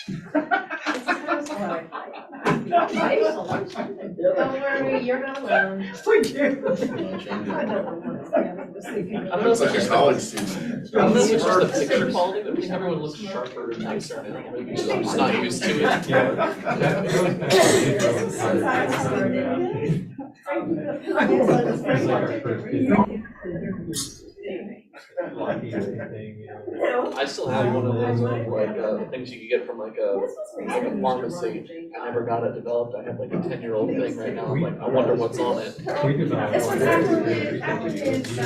Don't worry, you're not alone. I don't know if it's just college student. I don't know if it's just the picture quality, but I think everyone looks sharper and nicer. And I don't know, maybe I'm just not used to I still have one of those things you could get from like a pharmacy. I never got it developed. I have like a 10-year-old thing right now. I'm like, I wonder what's on it. This was after his,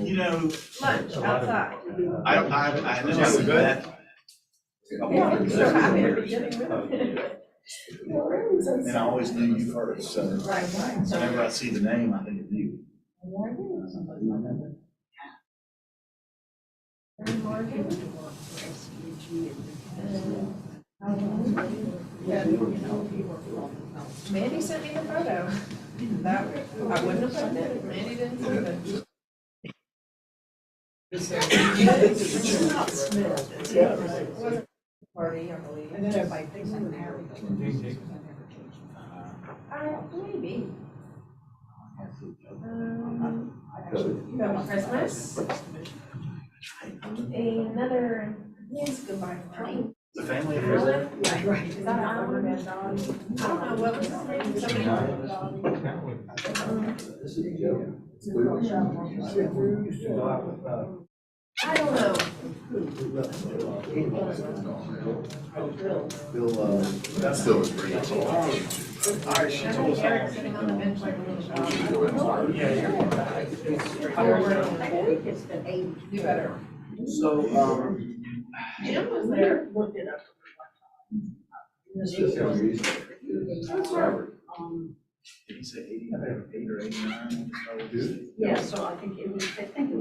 You know, lunch outside. I just see that. And I always knew you first, so whenever I see the name, I think of you. Mandy sent me the photo. That, I wouldn't have put it, Mandy didn't send it. It's not Smith, it's the other party, I believe. And then everybody thinks I'm Harry. Maybe. Christmas. Another, yes, goodbye party. The family affair. Yeah, right. Is that an hour? I don't know, what was his name? Somebody. I don't know. Bill, that still is pretty. All right, she told us. Eric sitting on the bench like a little dog. Do better. So, Jim was there. did he say 88 or 89? Yeah, so I think it was, I think it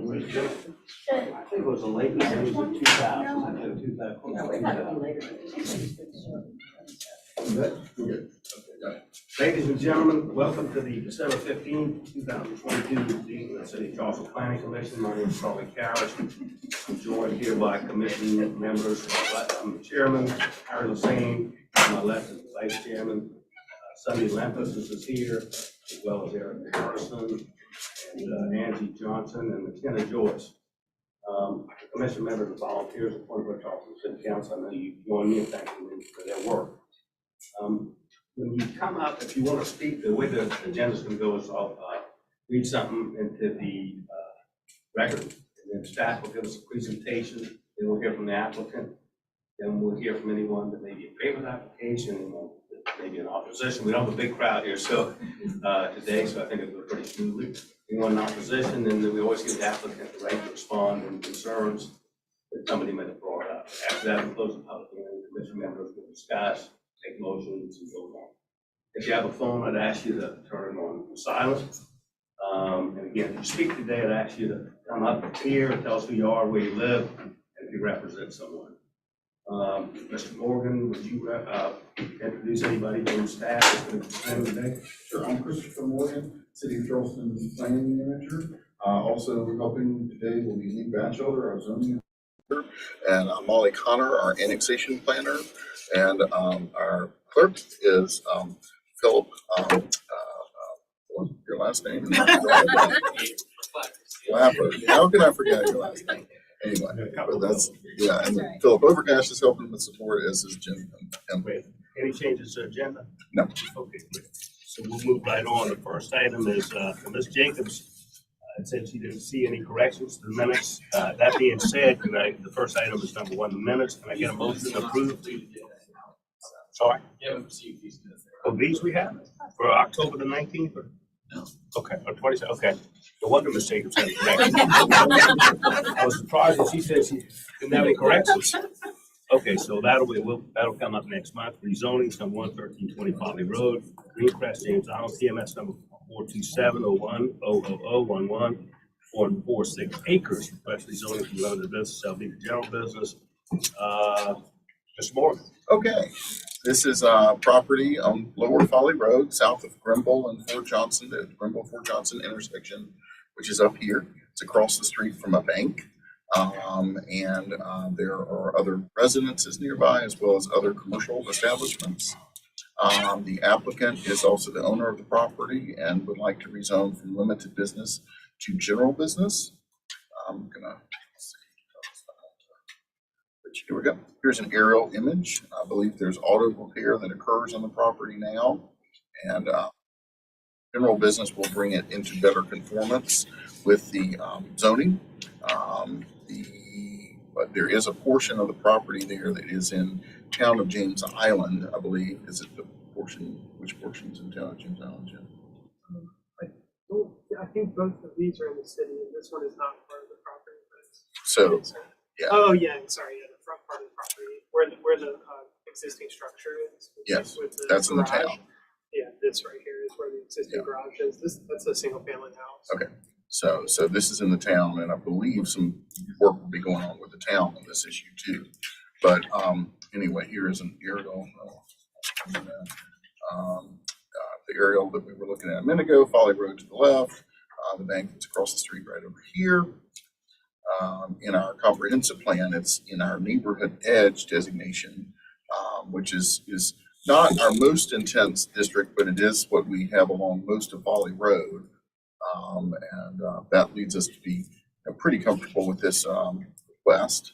was a late, it was 2000, I think 2000. no, it might have been later. Ladies and gentlemen, welcome to the December 15, 2022 meeting of the City of Charleston Planning Commission. My name is Charlie Carrish. I'm joined here by commission members. I'm the chairman, Harry Lassane, on my left is the vice chairman. Sunday Lempus is here, as well as Eric Harrison and Angie Johnson and McKenna Joyce. Commission members and volunteers appointed by Charleston City Council. I know you join me in thanking them for their work. When you come up, if you want to speak, the way the agenda is going to go is I'll read something into the record, and then staff will give us a presentation. Then we'll hear from the applicant. Then we'll hear from anyone that may be in favor of the application, and maybe in opposition. We don't have a big crowd here, so today, so I think it'll go pretty smoothly. Anyone in opposition, then we always give the applicant the right to respond and concerns that somebody might have brought up. After that, we'll close the public hearing. Commission members will discuss, take motions, and go on. If you have a phone, I'd ask you to turn it on silent. And again, if you speak today, I'd ask you to come up here and tell us who you are, where you live, and if you represent someone. Mr. Morgan, would you introduce anybody from staff that's going to present today? Sure, I'm Christopher Morgan, City of Charleston Planning Manager. Also helping today will be Lee Batchelder, our zoning manager, and Molly Connor, our annexation planner, and our clerk is Philip. What's your last name? Flapper. How can I forget your last name? Anyway, but that's, yeah, and Philip Overcash is helping with support, as is Jim. Great. Any changes to the agenda? No. Okay, great. So we'll move right on. The first item is from Ms. Jacobs. It said she didn't see any corrections to the minutes. That being said, the first item is number 1, the minutes. Can I get a motion to approve? Sorry? Yeah, we've received these minutes. Oh, these we have for October the 19th? Or? No. Okay, or 27th. Okay. No wonder Ms. Jacobs had a correction. I was surprised that she said she didn't have any corrections. Okay, so that'll come up next month. Rezoning, number 11320 Folly Road, Greencrest, James Island, TMS number 427-01-00011-146 acres. Request rezoning from limited business, shall be general business. Mr. Morgan. Okay, this is property on Lower Folly Road, south of Grimble and Fort Johnson, the Grimble-Fort Johnson intersection, which is up here. It's across the street from a bank. There are other residences nearby as well as other commercial establishments. The applicant is also the owner of the property and would like to rezone from limited business to general business. I'm gonna see. Here we go. Here's an aerial image. I believe there's auto repair that occurs on the property now, and general business will bring it into better conformance with the zoning. But there is a portion of the property there that is in town of James Island, I believe. Is it the portion? Which portion's in town of James Island, Jim? I think both of these are in the city, and this one is not part of the property. But So, yeah. Oh yeah, sorry, yeah, the front part of the property, where the existing structure is. Yes, with the that's in the garage. town. Yeah, this right here is where the existing Yeah. garage is. That's a single family house. Okay. So this is in the town, and I believe some work will be going on with the town on this issue too. But anyway, here is an aerial. The aerial that we were looking at a minute ago, Folly Road to the left, the bank that's across the street right over here. In our comprehensive plan, it's in our neighborhood edge designation, which is not our most intense district, but it is what we have along most of Folly Road. That leads us to be pretty comfortable with this request.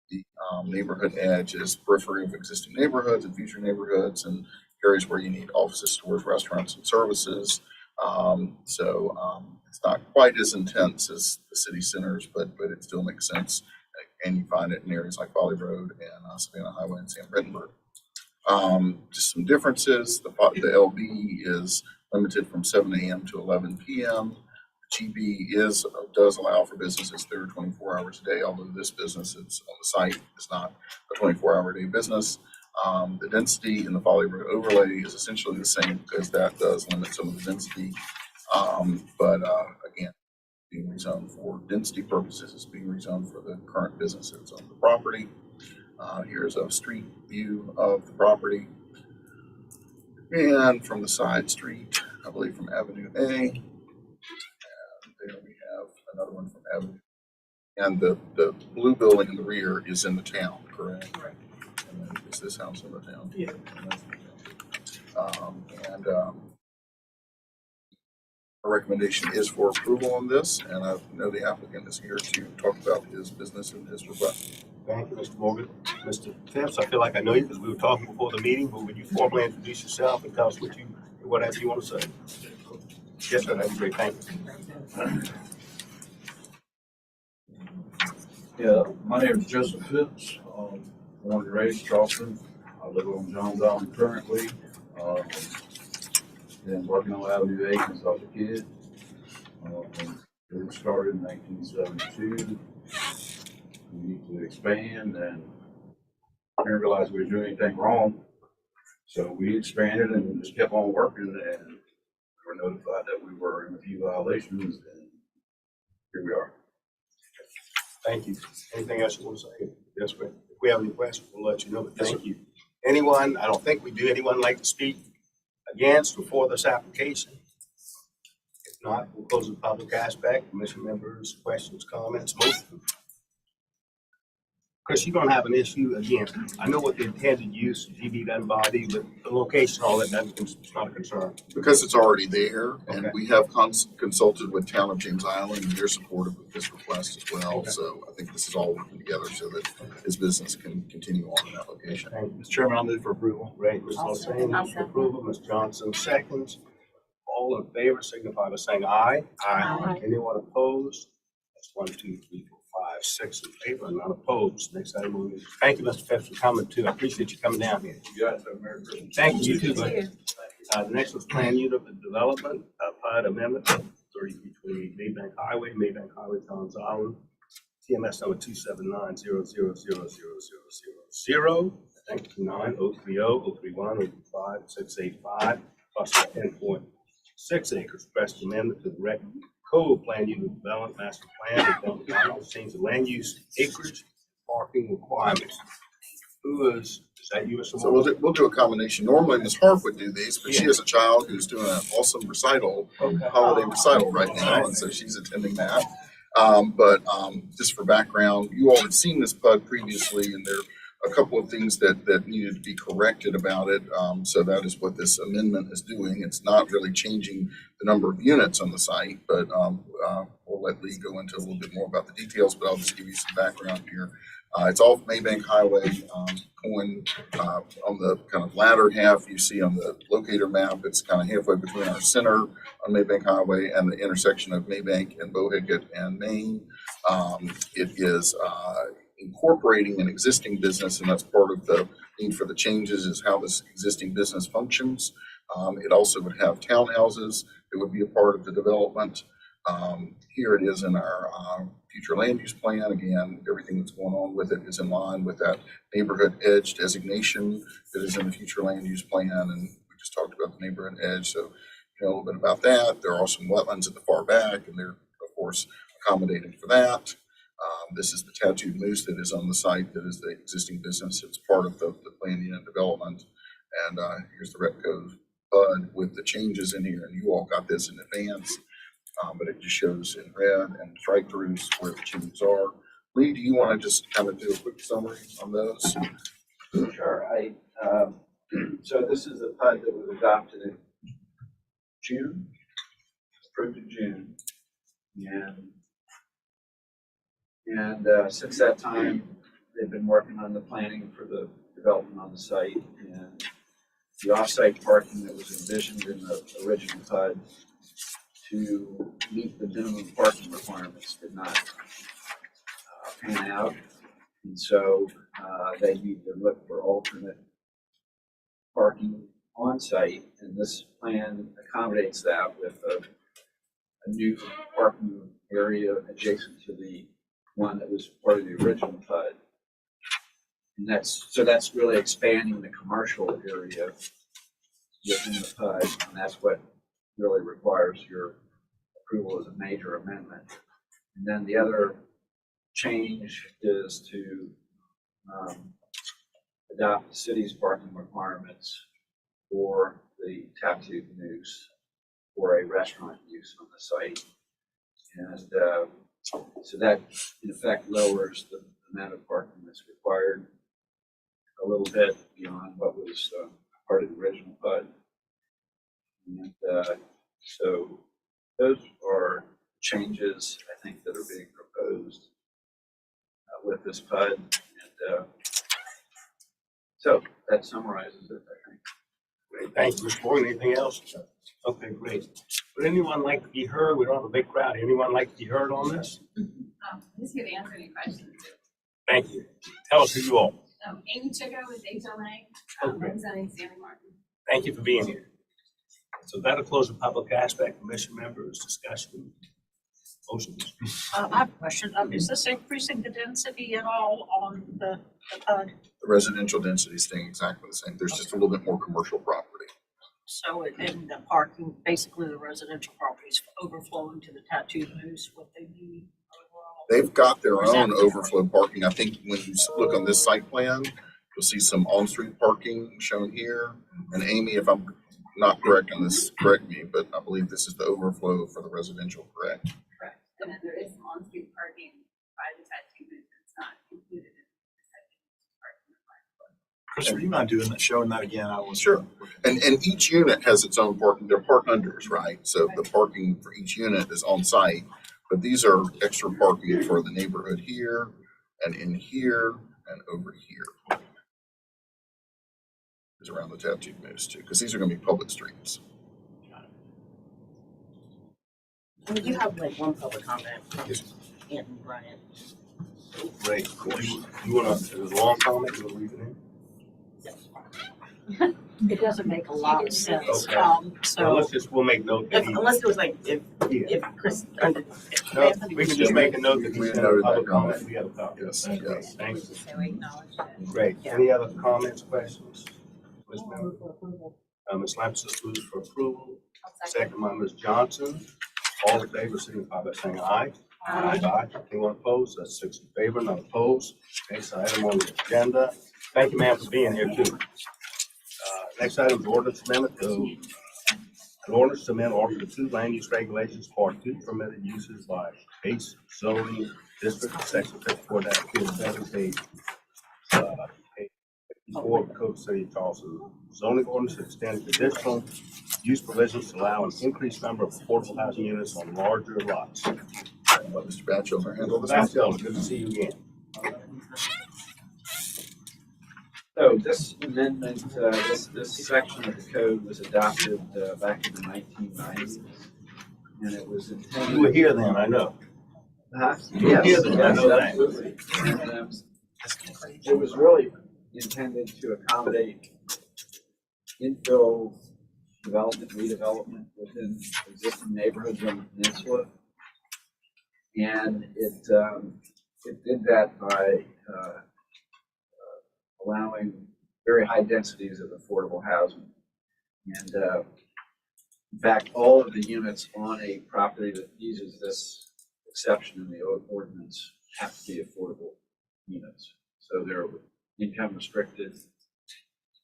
The neighborhood edge is periphery of existing neighborhoods and future neighborhoods and areas where you need offices, stores, restaurants, and services. It's not quite as intense as the city centers, but it still makes sense. And you find it in areas like Folly Road and Savannah Highway and San Brittenburg. Just some differences. The LB is limited from 7 a.m. to 11 p.m. GB does allow for businesses that are 24 hours a day, although this business is on the site is not a 24-hour day business. The density in the Folly Road overlay is essentially the same because that does limit some of the density. Again, being rezoned for density purposes, it's being rezoned for the current businesses on the property. Here's a street view of the property. And from the side street, I believe from Avenue A. And there we have another one from Avenue. And the blue building in the rear is in the town, correct? Right. And then is this house in the town? Yeah. Our recommendation is for approval on this, and I know the applicant is here to talk about his business and his request. Thank you, Mr. Morgan. Mr. Phipps, I feel like I know you because we were talking before the meeting, but would you formally introduce yourself and tell us whatever you want to say? Yes, sir, that'd be great. Thank you. Yeah, my name is Joseph Phipps. Born and raised Charleston. I live on Jones Island currently. Been working on Avenue 8 since I was a kid. It started in 1972. We need to expand, and I didn't realize we were doing anything wrong. So we expanded and just kept on working, and we were notified that we were in a few violations, and here we are. Thank you. Anything else you want to say? Yes, ma'am. If we have any questions, we'll let you know, but thank you. Anyone, I don't think we do, anyone like to speak against or for this application? If not, we'll close the public aspect. Commission members, questions, comments, motion. Chris, you're gonna have an issue again. I know what the intended use, GB doesn't bother you, but the location, all that, it's not a concern. Because it's already there, and Okay. we have consulted with Town of James Island, and they're supportive of this request as well. Okay. So I think this is all working together so that his business can continue on in that location. Thank you. Mr. Chairman, I'll move for approval. Great, Ms. Hussein, moves for approval, Ms. Johnson seconds. All in favor signify by saying aye. Aye. Anyone opposed? That's 1, 2, 3, 4, 5, 6 in favor, and none opposed. Next item on the, thank you, Mr. Phipps, for coming too. I appreciate you coming down here. You guys have a Merry Christmas. Thank you, you too, buddy. The next one's Plan Unit Development, PUD Amendment, 3328 Maybank Highway, Johns Island, TMS number 27900000000. Thank you, 9030, 031, 035, 685, plus 10.6 acres. Request amendment to the record code Plan Unit Development Master Plan, development change the land use acreage parking requirements. Is that you, Mr. So Moore? we'll do a combination. Normally Ms. Harp would do these, but she has a child who's doing an awesome recital, Okay. holiday recital right now, and so she's attending that. Just for background, you all have seen this PUD previously, and there are a couple of things that needed to be corrected about it. So that is what this amendment is doing. It's not really changing the number of units on the site, but we'll let Lee go into a little bit more about the details, but I'll just give you some background here. It's off Maybank Highway, going on the kind of latter half you see on the locator map. It's kind of halfway between our center on Maybank Highway and the intersection of Maybank and Bohicket and Main. It is incorporating an existing business, and that's part of the need for the changes is how this existing business functions. It also would have townhouses that would be a part of the development. Here it is in our future land use plan. Again, everything that's going on with it is in line with that neighborhood edge designation that is in the future land use plan. And we just talked about the neighborhood edge, so you know a little bit about that. There are some wetlands at the far back, and they're of course accommodated for that. This is the tattooed moose that is on the site that is the existing business. It's part of the plan unit development. And here's the Repco PUD with the changes in here, and you all got this in advance. But it just shows in red and strike throughs where the changes are. Lee, do you want to just kind of do a quick summary on those? Sure. So this is a PUD that was adopted in June, approved in June. And since that time, they've been working on the planning for the development on the site, and the off-site parking that was envisioned in the original PUD to meet the minimum parking requirements did not pan out. And so they need to look for alternate parking on site, and this plan accommodates that with a new parking area adjacent to the one that was part of the original PUD. And that's really expanding the commercial area within the PUD, and that's what really requires your approval as a major amendment. And then the other change is to adopt the city's parking requirements for the tattooed moose for a restaurant use on the site. And so that in effect lowers the amount of parking that's required a little bit beyond what was part of the original PUD. And so those are changes, I think, that are being proposed with this PUD. And so that summarizes it, I think. Great, thank you, Mr. Morgan. Anything else? Okay, great. Would anyone like to be heard? We don't have a big crowd. Anyone like to be heard on this? He's here to answer any questions. Thank you. Tell us who you are. Amy Chico with HLA, Okay. representing Stanley Martin. Thank you for being here. So that'll close the public aspect, commission members, discussion, motions. I have a question. Is this increasing the density at all on the PUD? The residential density is staying exactly the same. There's just a little bit more commercial property. So in the parking, basically the residential properties overflowing to the tattooed moose, what they need overall? They've got their own overflow parking. I think when you look on this site plan, you'll see some on-street parking shown here. And Amy, if I'm not correct on this, correct me, but I believe this is the overflow for the residential, correct? Correct. And then there is some on-street parking by the tattoo booth that's not included in the tattoo parking requirement. Chris, are you not doing that, showing that again? I was Sure. And each unit has its own parking. They're park unders, right? So the parking for each unit is on site, but these are extra parking for the neighborhood here and in here and over here. Is around the tattooed moose too, because these are going to be public streets. You have like one public comment. Yes. Anthony Bryant. Great. You want to, a long comment, you want to read it in? It doesn't make a lot of sense. Okay. So So we'll make note that he, unless it was like, if Chris, no, we can just make a note that We he's in a noted that public comment. comment. We have a copy. Yes, Great, yes. thank you. so we acknowledge that. Great. Yeah. Any other comments, questions? Ms. Lampson moves for approval. Second by Ms. Johnson. All in favor, signify by saying aye. Aye. Anyone opposed? That's 6 in favor, none opposed. Next item on the agenda. Thank you, ma'am, for being here too. Next item is ordinance amendment to An ordinance to amend Article 2 Land Use Regulations, Part 2 permitted uses by base zoning district, Section 54-47, page 54 of the Code of the City of Charleston. Zoning ordinance extends additional use provisions to allow an increased number of affordable housing units on larger lots. Let Mr. Batchelder handle this That's one. all. Good to see you again. So this amendment, this section of the code was adopted back in the 1990s, and it was intended. You were here then, I know. Yes, Yes, I know that. absolutely. And, it was really intended to accommodate infill development, redevelopment within existing neighborhoods on the peninsula. And it did that by allowing very high densities of affordable housing. And in fact, all of the units on a property that uses this exception in the ordinance have to be affordable units. So they're income restricted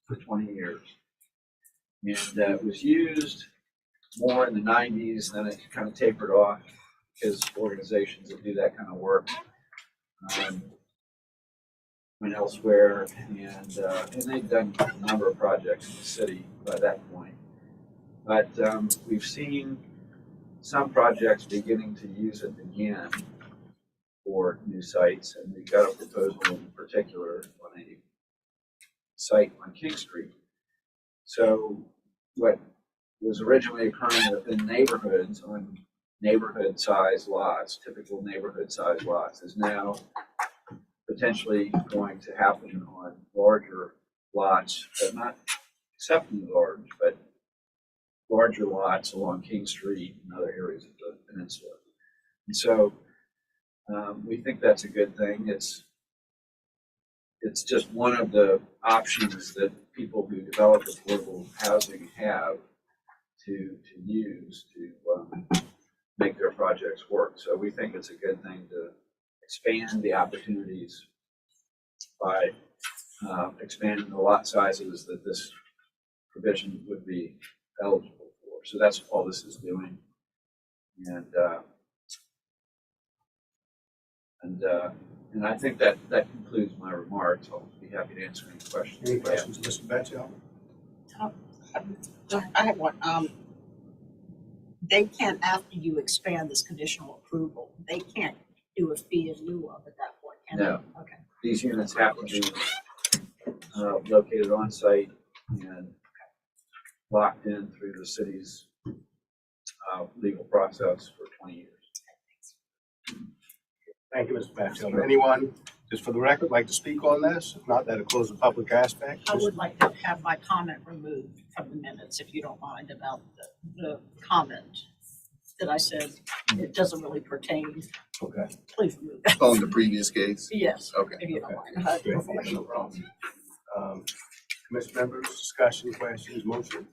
for 20 years. And it was used more in the 90s, then it kind of tapered off because organizations that do that kind of work went elsewhere, and they've done a number of projects in the city by that point. But we've seen some projects beginning to use it again for new sites, and we've got a proposal in particular on a site on King Street. So what was originally occurring within neighborhoods on neighborhood-sized lots, typical neighborhood-sized lots, is now potentially going to happen on larger lots, but not exceptionally large, but larger lots along King Street and other areas of the peninsula. And so we think that's a good thing. It's just one of the options that people who develop affordable housing have to use to make their projects work. So we think it's a good thing to expand the opportunities by expanding the lot sizes that this provision would be eligible for. So that's all this is doing. And I think that concludes my remarks. I'll be happy to answer any questions. Any questions, Mr. Batchelder? I have one. They can't, after you expand this conditional approval, they can't do a fee in lieu of at that point, can they? No. Okay. These units have to be located on site and locked in through the city's legal process for 20 years. Thank you, Mr. Batchelder. Anyone, just for the record, like to speak on this? If not, that'll close the public aspect. I would like to have my comment removed from the minutes, if you don't mind, about the comment that I said it doesn't really pertain. Okay. Please remove that. On the previous case? Yes. Okay. If you don't mind. Great. No problem. Commission members, discussion, questions, motion?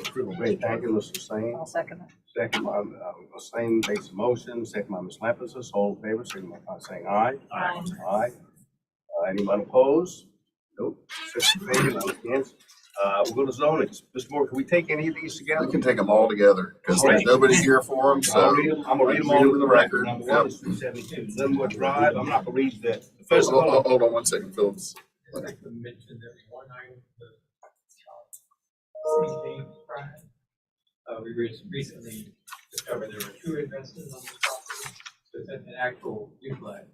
Approval. Great. Thank you, Mr. Singh. I'll second it. Second by Singh makes a motion. Second by Ms. Lampus. All in favor, signify by saying aye. Aye. Aye. Anyone opposed? Nope. 6 in favor, none against. We'll go to zoning. Mr. Moore, can we take any of these together? We can take them all together because there's nobody here for them, I'm so. gonna read them all in the record. Number one is 372 Linwood Drive. I'm not gonna read the first one. Hold on 1 second, Phillips. I'd like to mention there's one item, the we recently discovered there were 2 investors on the property, so it's an actual duplex.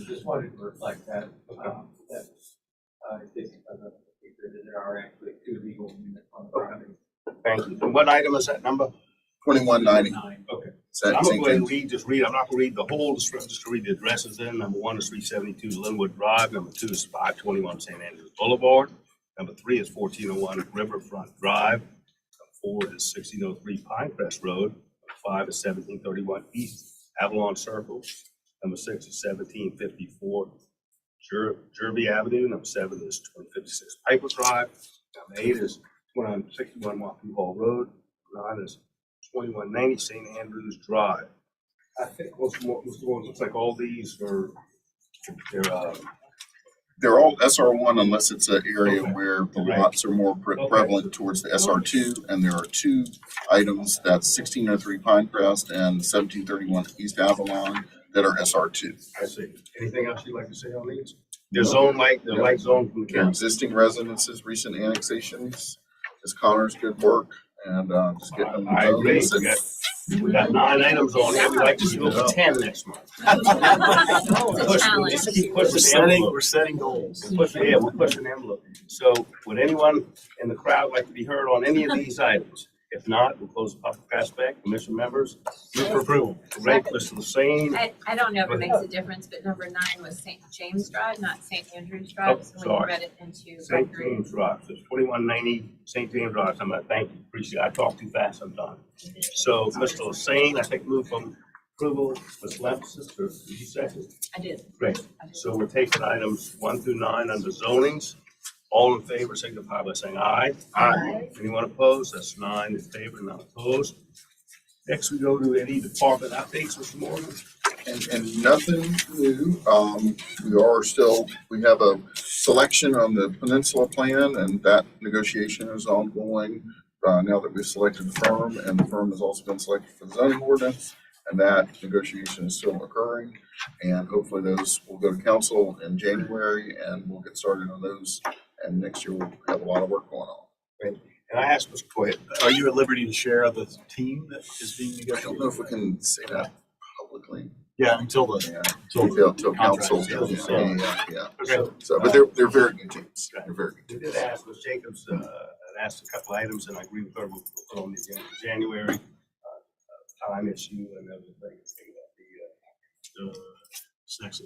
Just wanted to reflect that, there are actually 2 legal units on the property. Thank you. And what item is that number? 2190. Okay. Is that I'm the gonna same go ahead and thing? I'm not gonna read the whole description, just to read the addresses in. Number 1 is 372 Linwood Drive. Number 2 is 521 St. Andrews Boulevard. Number 3 is 1401 Riverfront Drive. Number 4 is 1603 Pinecrest Road. Number 5 is 1731 East Avalon Circle. Number 6 is 1754 Jervy Avenue. Number 7 is 2056 Piper Drive. Number 8 is 2161 Wapoo Hall Road. 9 is 2190 St. Andrews Drive. I think Mr. Moore, looks like all these are, they're They're all SR1 unless it's an area where the lots are more prevalent towards the SR2. And there are two items, that's 1603 Pinecrest and 1731 East Avalon, that are SR2. I see. Anything else you'd like to say on these? They're light zone from the They're county. existing residences, recent annexations. It's Connor's good work and just getting them. I agree. We got 9 items on here. We'd like to go for 10 next month. Just keep pushing the envelope. We're setting goals. We're pushing the envelope. So would anyone in the crowd like to be heard on any of these items? If not, we'll close the public aspect. Commission members, move for approval. Rate list of the same. I don't know if it makes a difference, but number 9 was St. James Drive, not St. Andrews Drive, so we sorry. read it into St. record. James Drive, so it's 2190 St. James Drive. Thank you, appreciate it. I talk too fast sometimes. So Mr. Hussein, I think moved from approval, Ms. Lempsis, or did you second? I did. Great. So we're taking items 1 through 9 under zonings. All in favor, signify by saying aye. Aye. Anyone opposed? That's 9 in favor, none opposed. Next, we go to any department updates, Mr. Morgan. And nothing new. We have a selection on the Peninsula Plan, and that negotiation is ongoing now that we've selected the firm, and the firm has also been selected for the zoning ordinance, and that negotiation is still occurring. And hopefully those will go to council in January, and we'll get started on those. And next year we'll have a lot of work going on. And I asked Mr. Coy, Are you at liberty to share the team that is being I negotiated? don't know if we can say that publicly. Yeah, until the, Yeah, until till council. contract. Yeah. okay, So, but they're very good teams. They're very good we teams. did ask Ms. Jacobs, asked a couple items, and I agree with her, we'll put on the agenda for January. Time issue and everything.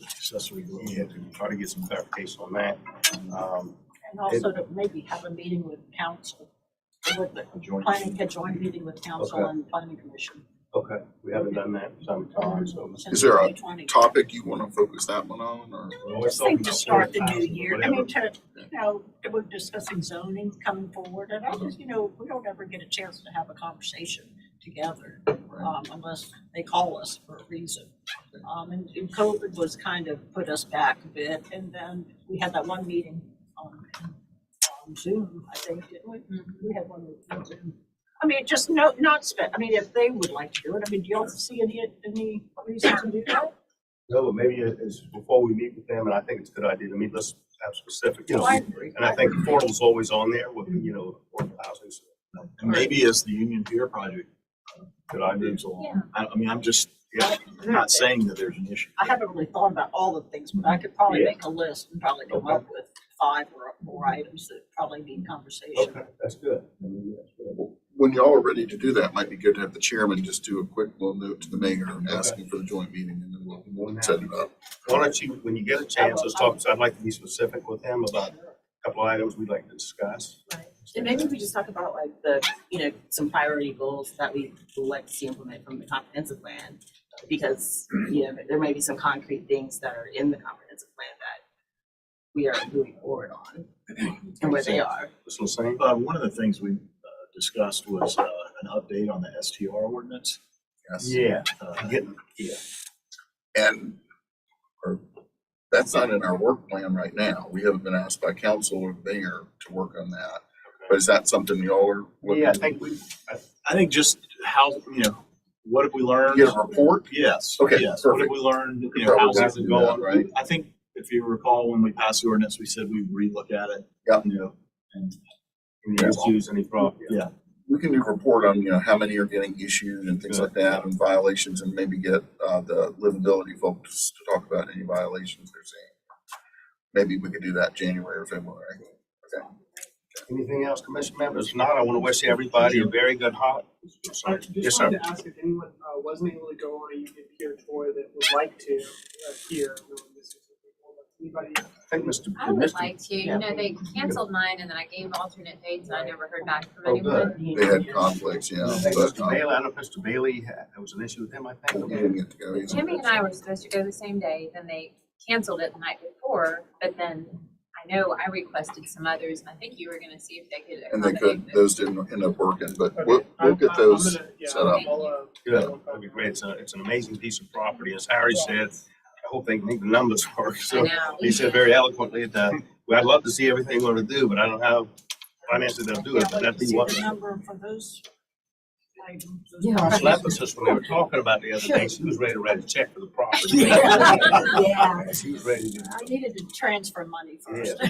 Accessory dwelling. Yeah, to try to get some clarification on that. And also to maybe have a meeting with council, with the planning, a joint meeting with council Okay. and planning commission. Okay, we haven't done that in some time, so. Since Is there a 2020. topic you want to focus that one on, or? We're I think talking to about start the new 40,000, year, I whatever. mean, we're discussing zoning coming forward, and I just, we don't ever get a chance to have a conversation together, unless they call us for a reason. And COVID was kind of put us back a bit, and then we had that one meeting on Zoom, I think, didn't we? We had one on Zoom. I mean, just not spend, I mean, if they would like to do it, I mean, do y'all see any reason to do that? No, but maybe it's before we meet with them, and I think it's a good idea to meet, let's have specific, I agree. and I think affordable's always on there with, affordable housing. So, Maybe as the Union Pier project good idea. moves along. Yeah. I mean, I'm just, I'm not saying that there's an issue. I haven't really thought about all the things, but I could probably Yeah. make a list and probably come up with 5 or more items that probably need conversation. Okay, that's good. I mean, that's good. When y'all are ready to do that, it might be good to have the chairman just do a quick little note to the mayor asking for the joint meeting, and then we'll set it up. Why don't you, when you get a chance, let's talk, so I'd like to be specific with him about a couple of items we'd like to discuss. And maybe we just talk about like the, some priority goals that we would like to see implemented from the comprehensive plan. Because, there may be some concrete things that are in the comprehensive plan that we are moving forward on and where they are. This was saying, One of the things we discussed was an update on the STR ordinance. Yes. yeah, Uh, getting, yeah. And that's not in our work plan right now. We haven't been asked by council or the mayor to work on that. But is that something y'all are looking? Yeah, I think I think just how, what have we learned? Get a report? Yes. Okay, Yes. What have perfect. we learned? We could How's probably it do that, going? right? I think if you recall, when we passed the ordinance, we said we'd relook at it. Yeah. And any issues, any problem. yeah, We can do a report on, how many are getting issued and things like that, and violations, and maybe get the livability folks to talk about any violations they're seeing. Maybe we could do that January or February. Okay. Anything else, commission members? If not, I want to wish everybody a very good holiday. Yes, Just sir. wanted to ask if anyone wasn't able to go on a Union Pier tour that would like to here. Anybody? I think Mr. I would Mr. like to, they canceled mine and then I gave alternate dates and I never heard back from Oh, anyone. They had conflicts, yeah, but Mr. Bailey, I don't know if Mr. Bailey, there was an issue with him, I he think. didn't get to go either. Timmy and I were supposed to go the same day, then they canceled it the night before, but then I know I requested some others and I think you were gonna see if they could And they accommodate could, those. those didn't end up working, but we'll get those set up. Good, that'd be great. It's an amazing piece of property. As Harry said, hope they make the numbers work. I So know. he said very eloquently that, well, I'd love to see everything we're gonna do, but I don't have finances that'll do it, but that'd be See one. the number for those items. Yeah. Slept with us when they were talking about the other day. She was ready to write a check for the property. Yeah. She was ready to. I needed to transfer money first. Yeah.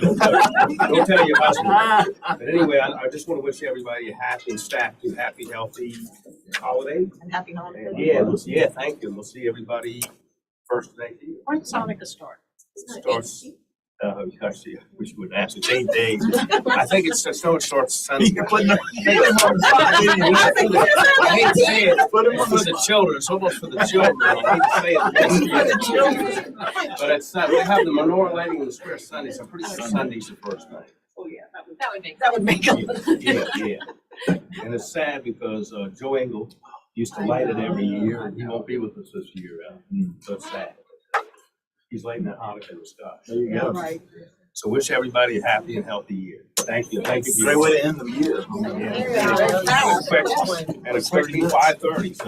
Don't tell your husband. But anyway, I just want to wish everybody a happy, stacked, happy, healthy holiday. And happy holidays. And yeah, thank you. And we'll see everybody first of next year. When's Sonica start? Starts, gosh, I wish you wouldn't ask. It's 8 days. I think it starts Sunday. I hate to say it, it's for the children. It's almost for the children. I hate to say it. But it's not. We have the menorah lighting in the square Sunday, so I'm pretty sure Sunday's the first night. Oh, yeah, That would make sense. Yeah. And it's sad because Joe Engel used to light it every year, and he won't be with us this year. So it's sad. He's lighting that Hanukkah in the sky. There you go. Right. So wish everybody a happy and healthy year. Thank you. Thank you. Great way to end the year. And expecting 5:30, so